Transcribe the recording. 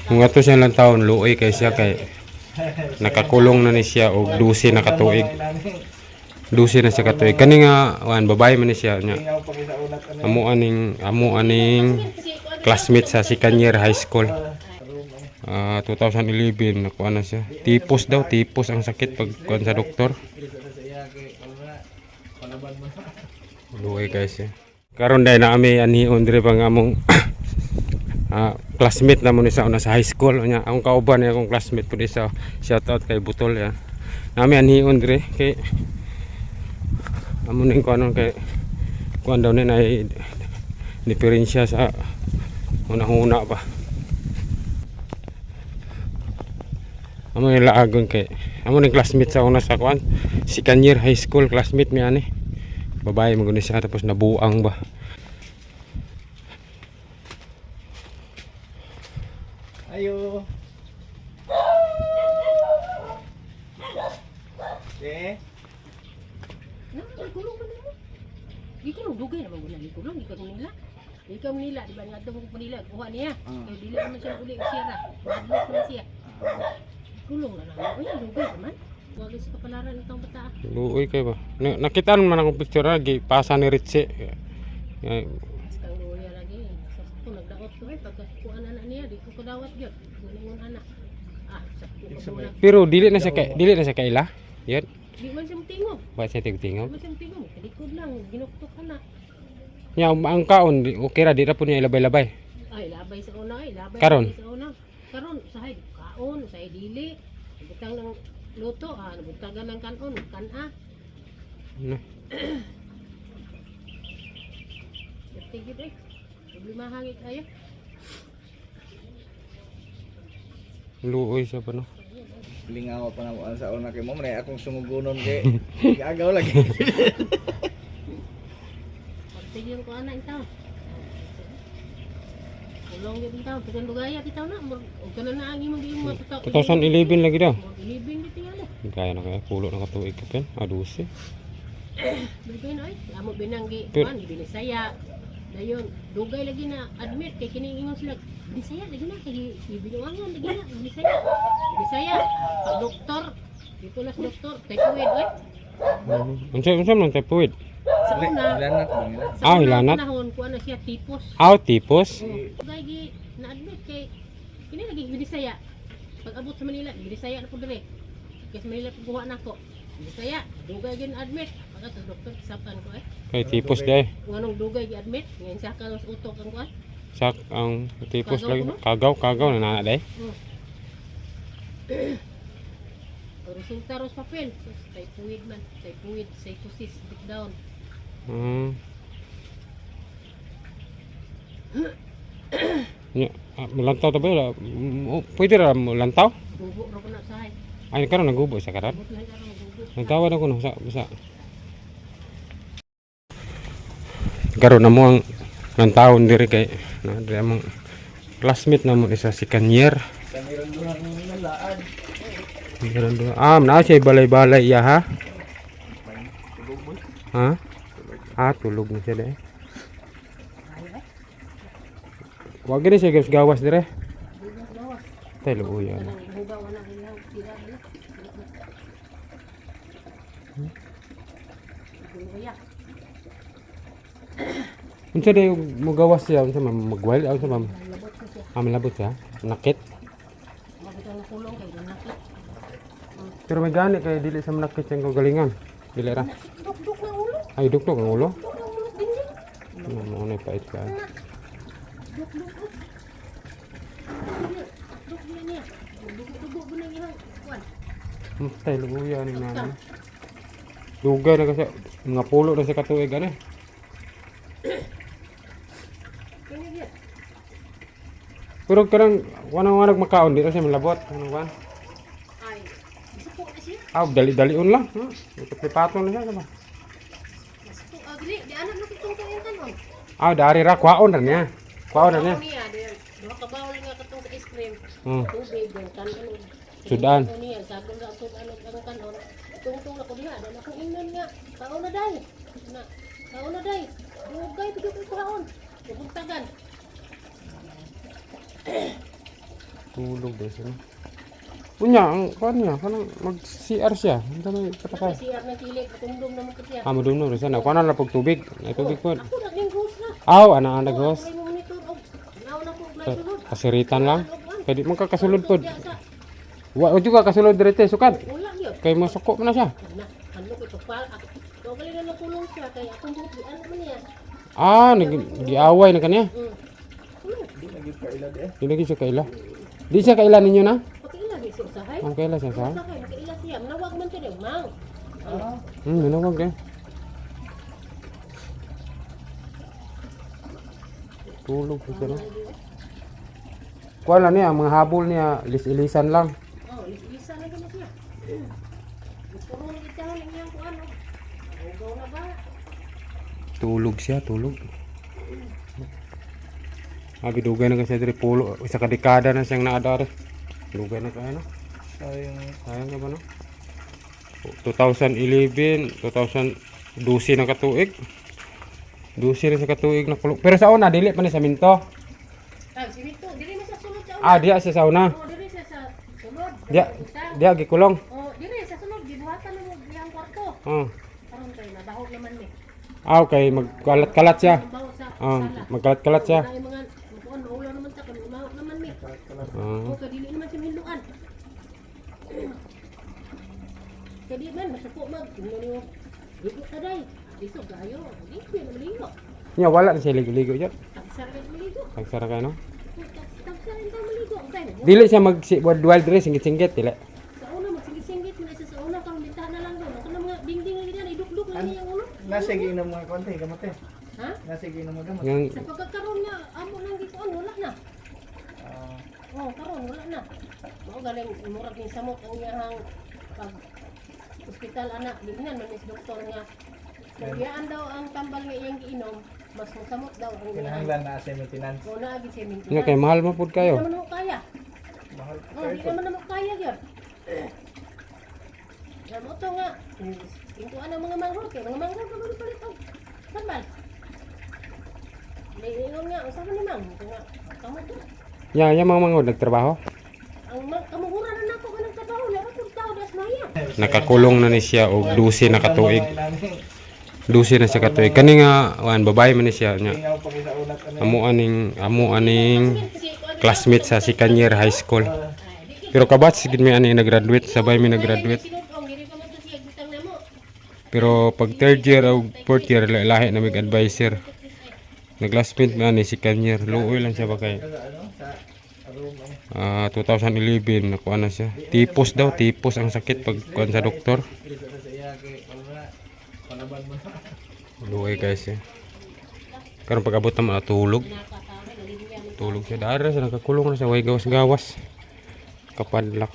Mga to siya lang taon, luoy kay siya kay nakakulong na ni siya og 12 na katuig. 12 na siya katuig. Kani nga babae man ni siya nya. Amo aning classmate sa second year high school. 2011 nakuha na siya. Tipos daw, tipos ang sakit pag kuan sa doktor. Luoy guys eh. Karon dai na ami anhion dire pang among classmate na mo ni sa una sa high school nya. Akong kauban ni akong classmate pud isa. Shout out kay Butol ya. Nami anhion dire kay amo ning kuanon kay kuan daw ni diferensya sa una-una pa. Amo ni laagon kay amo ning classmate sa una sa kuan second year high school classmate mi ani. Babae mo guni siya tapos nabuang ba. Ayo. Kulong man mo. Di ko dugay naman guna ni kulong ikaw nila. Ikaw nila di ba nga daw ko nila kuha niya. Kay dili naman siya uli siya ra. Madlok na siya. Kulong na lang. Uy, dugay naman. Wag sa kapalaran itong bata. Luoy kay ba. Nakitaan man akong picture gi pasa ni Ritchie. Kang luya lagi. Sa ko nagdaot ko pagkuha na niya di ko kadawat gyud. Guningon anak. Sa Pero dili na sa kaila. Yan. di man siya tingog. Ba siya tingog. Di man siya tingog. Kalikod lang ginuktok ka na. Nya ang kaon okay ra di ra pud niya ilabay-labay. Ay labay sa una ay labay Karon? sa una. Karon sahay kaon, sahay dili. Butang ng luto butagan ng kanon, kana. Ano? Tigit eh. Problema hangit ayo. Luoy siya pa no. Lingaw pa na sa una kay mo man akong sungugunon kay agaw lagi. Tigil ko anak itaw. Ulong gyud itaw, bisan lugaya bitaw na. Og kana na ang imong giing maputaw. 2011 lagi daw. 11 bitaw ala. Kaya na kaya pulo na katuig ka pen. 12. Bigay na ay. Amo binanggi Pero- kan binisaya. Dayon, dugay lagi na admit kay kini ingon sila. Binisaya lagi na kay binuangan lagi na binisaya. Binisaya pag doktor. Dito na sa doktor, typhoid oy. Unsa man typhoid? Sa una, Ilanat ba nila? sa una hilanat. panahon kuha na siya tipos. Tipos. Dugay gi na-admit kay kini lagi binisaya. Pag abot sa Manila, binisaya na po dire. Kay sa Manila kuha na ko. Binisaya, dugay gi na-admit. Pagka sa doktor sapan ko Kay tipos day. nganong dugay gi admit, ngayon sa ka utok ang kuan. Sak ang tipos Kagaw lagi. ko, no? Kagaw na nana day. Ang resulta ros papel, typhoid man, typhoid, psychosis, breakdown. Mulantaw ta ba? Pwede ra mulantaw? Gubo ro ko na sahay. Ay karon nagubo sa karon. Gubo lang karon gubo. Nagtawad ako no sa. Karon na mo ang ng taon diri kay na diri among classmate na mo isa second year. Kanilang duha ng nalaan. Karon do. Na siya balay-balay ya ha. Ha? Tulog na siya dai. Wag gani siya gawas dire. Tay luoy yan. Kanang ihugaw na ilang tira na. Guya. Unsa day mo gawas siya unsa magwal unsa Labot ko siya. malabot siya. Nakit. Makita ng kulong kay nakit. Pero may gani kay dili sa manakit siyang kagalingan. Dili ra. Duk-duk na ulo. Ay dukdok ang ulo. Duk na ulo din. Ano na pait ka. Duk-duk. Duk niya. Dugo mo nang ihang kuan. Tay luoy yan ni nanan. Dugay na kasi mga pulo na sa katuig ani. Kanya dia. Pero kanang wanang makaon dito siya malabot. Ano ba? Ay. Suko na siya. Dali-dalion lang. Ipaton na siya ba? Suko agri. Di anak na kitong kayang kanon. Dari ra kwaon ra niya. Kwaon ra niya. Niya din. Duha ka bawal nga katong ice cream. Hmm. Tubig din kanon. Sudan. Niya sagol ra sud ang kanon. Tungtong na ko diha. Dan akong ingnon nga. Kaon na day. Na. Kaon na day. Dugay bigay ko kaon. Pupuntagan. Tulog guys. Ano? Unya, ang kuan niya, kanang mag-CR siya. Ang dami patakay. Siya na kilig, tundong naman ko siya. Amo dun no, sana kuan na pag tubig. Ay tubig ko. Ako naging host na. Aw, ana nag-host. Ay mo monitor og naw na ko nagsulod. Kasiritan lang. Pwede man ka kasulod pod. Wa juga kasulod direte sukat. Wala gyud. Kay masuko man na siya. Ano ko to pa. Ako gali na nakulong siya kay akong buti ano man niya. Ah, giaway na kanya. Di naging kaila di eh. Di lagi siya kaila. Di siya kaila ninyo na? Pakiila di siya usahay. Ang kaila siya sa? Usahay pakiila siya. Manawag man siya mang. Minawag eh. Tulog po siya no? Kuha lang niya, ang mga habol niya, lis-ilisan lang. Oh, isa na gina siya. Gusto mo nang itahan niya ko ano. Ugaw na ba? Tulog siya, tulog. Dugay na kasi diri pulo, isa ka dekada na siyang naada rin. Dugay na kaya no? Sayang ka ba no? 2011, 2012 na katuig. 12 na sa katuig na kulong. Pero sa una, dili pa ni sa minto. Simito, dili mo sa sulod sa Diya siya sa una. Oh, dili siya sa sulod. Diya gikulong. Oh, dili sa sulod gibuhatan mo iyang kwarto. Oh. Karon kay nabahog naman ni. Okay, magkalat-kalat siya. Bawo sa Oh, sala. magkalat-kalat siya. Ay mga kuan maulan naman ta kun mahog naman ni. Oh. Oh, kay dili naman siya hinduan. Kadi man masuko mag kuno dito taday. Dito gayo. Dito na maligo. Nya wala na siya ligo-ligo diyan. Tagsar kay maligo. Tagsara kayo no? Tagsar ta maligo. Tay. Dili siya wild dress singit-singit dili. Sa una magsinggit-singgit mo na sa una kang bintahan na lang doon. Ako na mga dingding na ganyan, iduk-duk lang niya yung ulo. Nasige na mga konti gamot eh. Ha? Nasige na mga gamot. Yung Sa pagkakaroon na amo nang gikuan wala na. Ah, Oh, karon wala na. Mao galing murag ni samot ang iyang pag ospital anak gingnan man is doktor nga. Kayaan daw ang tambal nga iyang giinom, mas masamot daw ang iyang. kinahanglan na sa maintenance. O na agi siya minti. nya kay mahal mo pud Di kayo. naman mo kaya. Mahal Oh, di naman mo kaya gyud. Yan mo to nga. Intuan ang mga manghod kay mga manghod na palit og tambal. Ingon nga, usa man ni mang, nga kamo to. Nya mga mangod nagtrabaho. Ang kamuhuran na nako kanang trabaho na ra pud tao das maya. Nakakulong na ni siya og 12 na katuig. 12 na siya katuig. Kani nga babae man ni siya nya. Ingaw pa sa ulat ano. Amo aning classmate sa Sikanyar High School. Pero kabats gid mi ani nag-graduate, sabay mi nag-graduate. Pero pag third year o fourth year lahi na mig advisor. Nag-classmate mi ani Sikanyar. Luoy lang siya ba kay Ano sa room 2011 nakuha na siya. Tipos daw, tipos ang sakit pag kuan sa doktor. Dito sa iya kay wala palaban mo. Luoy guys eh. Karon pag abot na matulog. Tulog siya. Dara siya nakakulong na siya. Way gawas-gawas. Kapadlak.